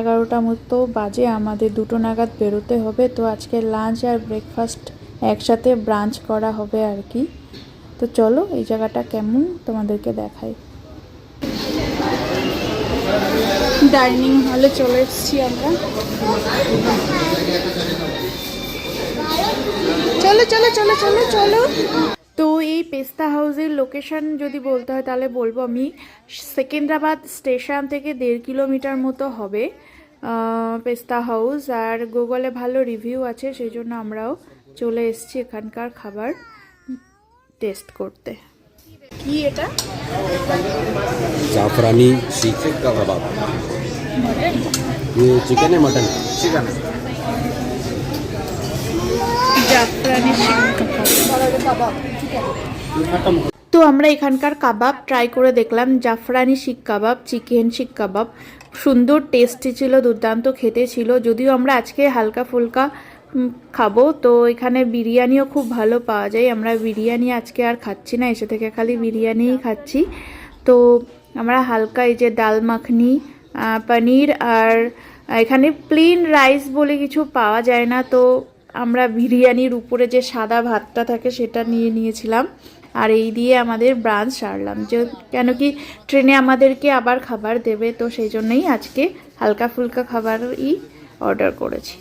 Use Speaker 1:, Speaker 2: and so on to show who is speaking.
Speaker 1: 11টা মতো বাজে, আমাদের 2টো নাগাদ বেরোতে হবে। তো আজকে লাঞ্চ আর ব্রেকফাস্ট একসাথে ব্রাঞ্চ করা হবে আর কি। তো চলো এই জায়গাটা কেমন তোমাদেরকে দেখাই। ডাইনিং হলে চলে এসেছি আমরা। চলো চলো চলো চলো চলো। তো এই পেস্তা হাউসের লোকেশন যদি বলতে হয় তাহলে বলবো আমি, সেকেন্দ্রাবাদ স্টেশন থেকে 1.5 কিলোমিটার মতো হবে পেস্তা হাউস। আর গুগলে ভালো রিভিউ আছে, সেই জন্য আমরাও চলে এসেছি এখানকার খাবার টেস্ট করতে। কি এটা?
Speaker 2: জাফরানি শিক কাবাব। ये चिकन है मटन? चिकन है।
Speaker 1: জাফরানি শিক কাবাব। তো আমরা এখানকার কাবাব ট্রাই করে দেখলাম, জাফরানি শিক কাবাব, চিকেন শিক কাবাব। সুন্দর টেস্টি ছিল, দুর্দান্ত খেতে ছিল। যদিও আমরা আজকে হালকা ফুলকা খাবো, তো এখানে বিরিয়ানিও খুব ভালো পাওয়া যায়। আমরা বিরিয়ানি আজকে আর খাচ্ছি না, এসে থেকে খালি বিরিয়ানিই খাচ্ছি। তো আমরা হালকা এই যে ডাল মাখনি, পনির, আর এখানে প্লেন রাইস বলে কিছু পাওয়া যায় না, তো আমরা বিরিয়ানির উপরে যে সাদা ভাতটা থাকে সেটা নিয়েছিলাম। আর এই দিয়ে আমাদের ব্রাঞ্চ সারলাম, যে কেন কি ট্রেনে আমাদেরকে আবার খাবার দেবে, তো সেই জন্যই আজকে হালকা ফুলকা খাবারই অর্ডার করেছি।